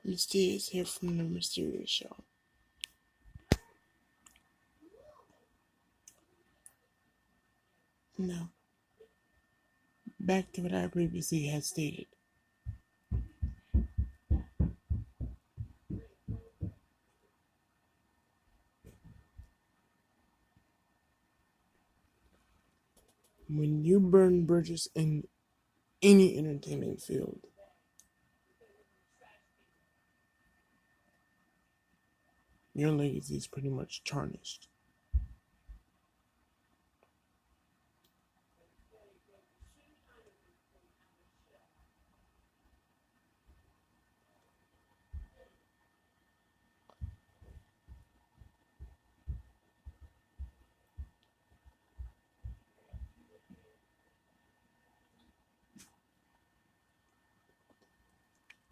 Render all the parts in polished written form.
Mysterious here from the Mysterious Show. Now, back to what I previously had stated. When you burn bridges in any entertainment field, your legacy is pretty much tarnished.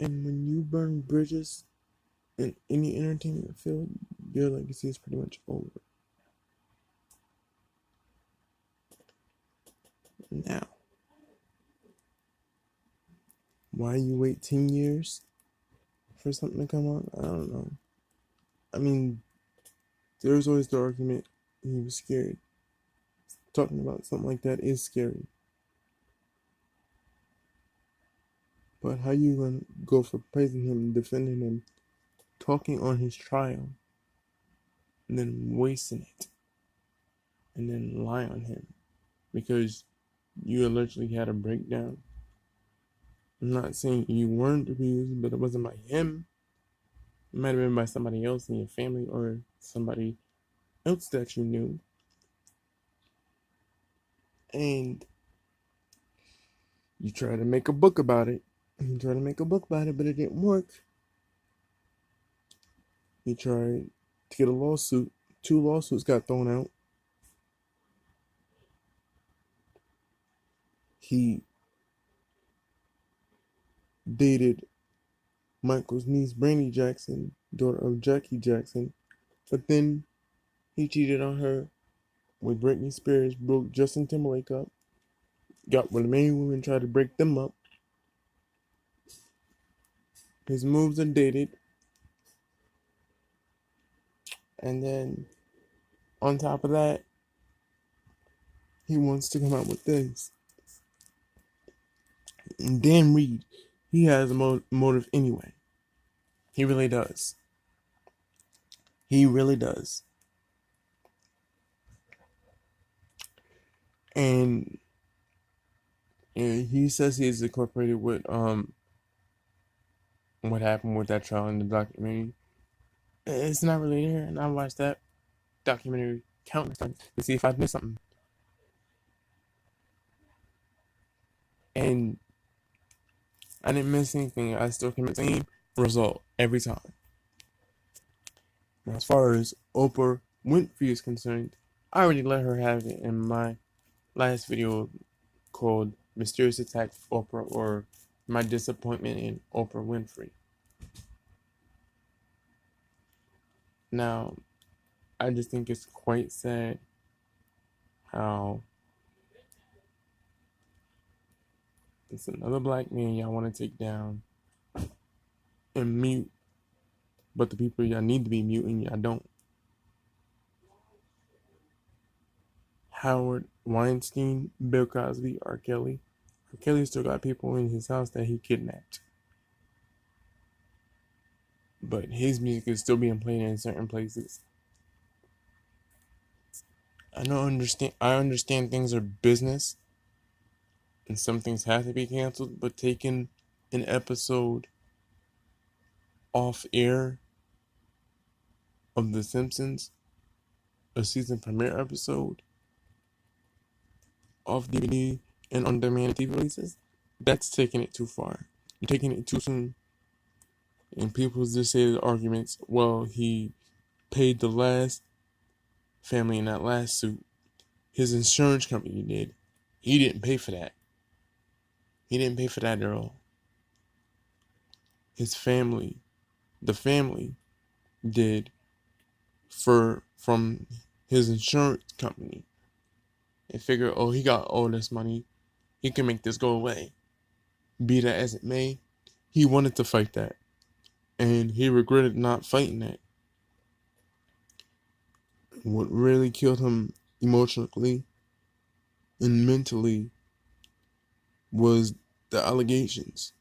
And when you burn bridges in any entertainment field, your legacy is pretty much over. Now, why you wait 10 years for something to come on? I don't know. I mean, there's always the argument he was scared. Talking about something like that is scary. But how you gonna go for praising him, defending him, talking on his trial, and then wasting it, and then lie on him because you allegedly had a breakdown? I'm not saying you weren't abused, but it wasn't by him. It might have been by somebody else in your family or somebody else that you knew. And you try to make a book about it. But it didn't work. He tried to get a lawsuit. 2 lawsuits got thrown out. He dated Michael's niece, Brandy Jackson, daughter of Jackie Jackson, but then he cheated on her with Britney Spears, broke Justin Timberlake up, got with many women, tried to break them up. His moves are dated. And then, on top of that, he wants to come out with this. And Dan Reed, he has a motive anyway. He really does. He really does. And he says he's incorporated with what happened with that trial in the documentary. It's not really there, and I watched that documentary countless times to see if I missed something. And I didn't miss anything. I still came at the same result every time. Now, as far as Oprah Winfrey is concerned, I already let her have it in my last video called Mysterious Attack Oprah, or My Disappointment in Oprah Winfrey. Now, I just think it's quite sad how it's another black man y'all want to take down and mute, but the people y'all need to be muting, y'all don't. Howard Weinstein, Bill Cosby, R. Kelly. R. Kelly still got people in his house that he kidnapped. But his music is still being played in certain places. I understand things are business and some things have to be canceled, but taking an episode off air of The Simpsons, a season premiere episode, off DVD and on-demand TV releases, that's taking it too far. You're taking it too soon. And people just say the arguments, well, he paid the last family in that last suit. His insurance company did. He didn't pay for that. He didn't pay for that at all. His family, the family, did from his insurance company. They figure, oh, he got all this money. He can make this go away. Be that as it may, he wanted to fight that. and he regretted not fighting that. What really killed him emotionally and mentally was the allegations.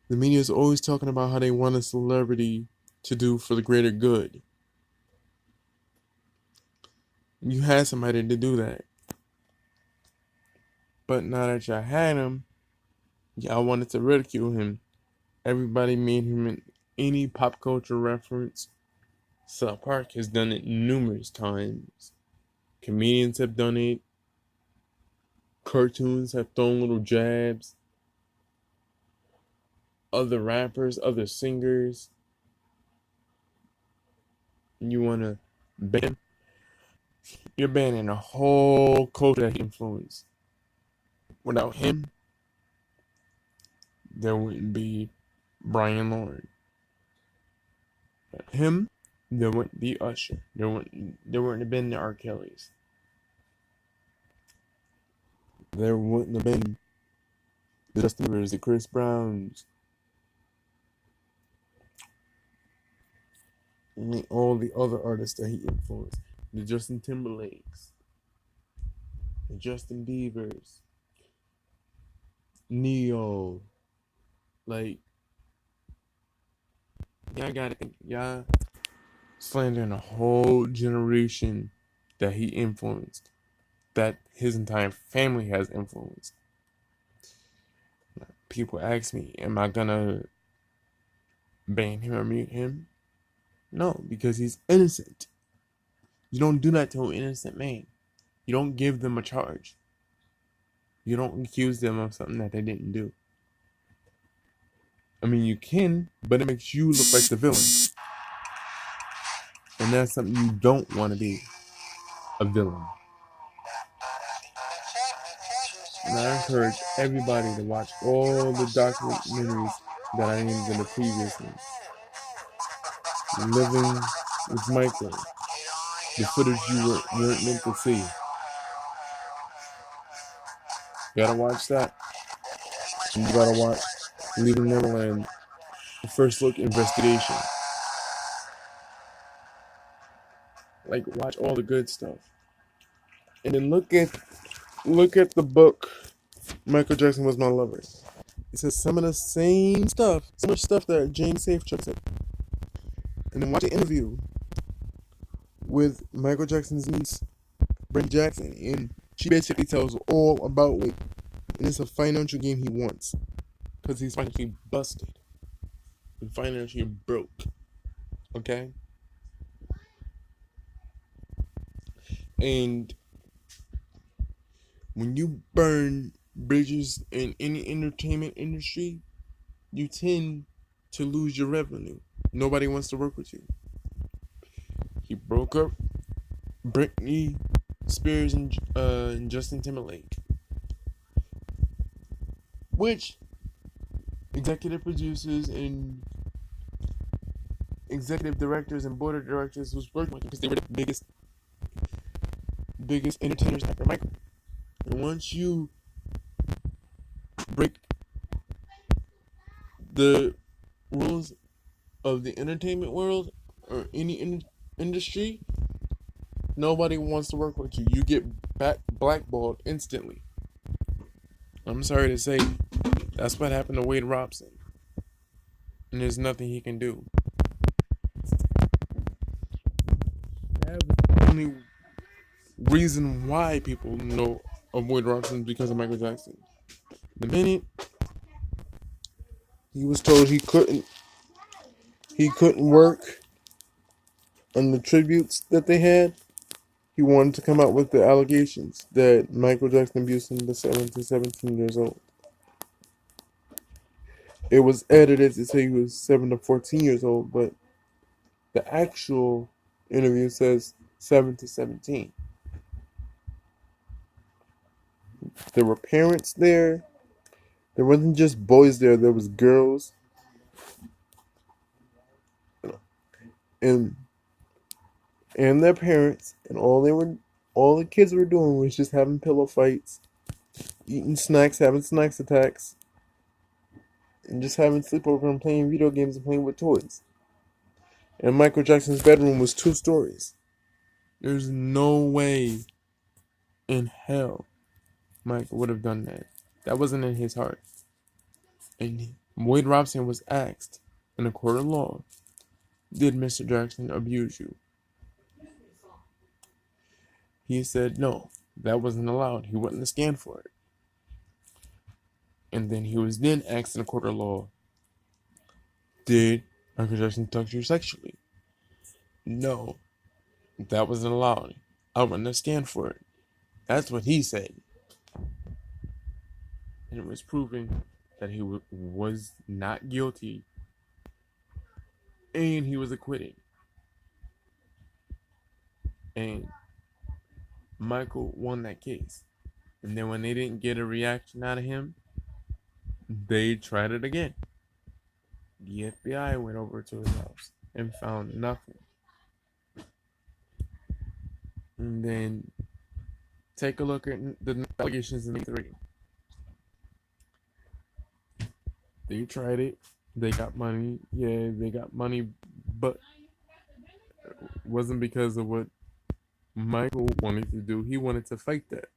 The media is always talking about how they want a celebrity to do for the greater good. You had somebody to do that. But now that y'all had him, y'all wanted to ridicule him. Everybody made him in any pop culture reference. South Park has done it numerous times. Comedians have done it. Cartoons have thrown little jabs. Other rappers, other singers. You want to ban? You're banning a whole culture that he influenced. Without him, there wouldn't be Brian Lord. Without him, there wouldn't be Usher. There wouldn't have been the R. Kellys. There wouldn't have been the Justin Biebers, the Chris Browns. I mean, all the other artists that he influenced. The Justin Timberlakes. The Justin Biebers. Neo. Like, y'all gotta think, y'all slandering a whole generation that he influenced, that his entire family has influenced. People ask me, am I gonna ban him or mute him? No, because he's innocent. You don't do that to an innocent man. You don't give them a charge. You don't accuse them of something that they didn't do. I mean, you can, but it makes you look like the villain. And that's something you don't want to be, a villain. And I encourage everybody to watch all the documentaries that I named in the previous ones. Living with Michael, the footage you weren't meant to see. You gotta watch that. And you gotta watch Leaving Neverland, the First Look Investigation. Like, watch all the good stuff. And then look at the book, Michael Jackson Was My Lover. It says some of the same stuff, so much stuff that James Safechuck said. And then watch the interview with Michael Jackson's niece, Brenda Jackson, and she basically tells all about it. And it's a financial game he wants, because he's financially busted and financially broke. Okay? And when you burn bridges in any entertainment industry, you tend to lose your revenue. Nobody wants to work with you. He broke up Britney Spears and Justin Timberlake, which executive producers and executive directors and board of directors was working with, because they were the biggest entertainers after Michael. And once you break the rules of the entertainment world or any industry, nobody wants to work with you. You get blackballed instantly. I'm sorry to say, that's what happened to Wade Robson. And there's nothing he can do. That was the only reason why people know of Wade Robson, because of Michael Jackson. The minute he was told he couldn't work on the tributes that they had, he wanted to come out with the allegations that Michael Jackson abused him to 17 years old. It was edited to say he was 7 to 14 years old, but the actual interview says 7 to 17. There were parents there. There wasn't just boys there. There was girls. And their parents, and all the kids were doing was just having pillow fights, eating snacks, having snacks attacks, and just having sleepover and playing video games and playing with toys. And Michael Jackson's bedroom was 2 stories. There's no way in hell Michael would have done that. That wasn't in his heart. And Wade Robson was asked in a court of law, did Mr. Jackson abuse you? He said no, that wasn't allowed. He wouldn't stand for it. And then he was then asked in a court of law, did Michael Jackson touch you sexually? No, that wasn't allowed. I wouldn't stand for it. That's what he said. And it was proven that he was not guilty and he was acquitted. And Michael won that case. And then when they didn't get a reaction out of him, they tried it again. The FBI went over to his house and found nothing. And then take a look at the allegations in 3. They tried it. They got money. Yeah, they got money, but it wasn't because of what Michael wanted to do. He wanted to fight that.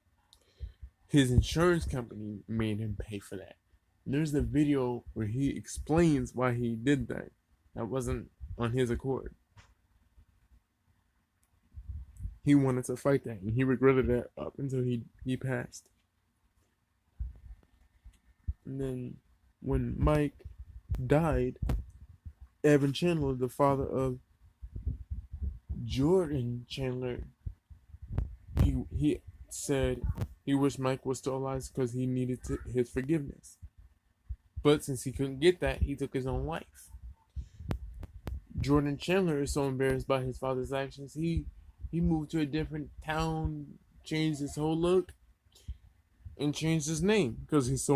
His insurance company made him pay for that. There's a video where he explains why he did that. That wasn't on his accord. He wanted to fight that, and he regretted that up until he passed. And then when Mike died, Evan Chandler, the father of Jordan Chandler, he said he wished Mike was still alive because he needed his forgiveness. But since he couldn't get that, he took his own life. Jordan Chandler is so embarrassed by his father's actions, he moved to a different town, changed his whole look, and changed his name because he's so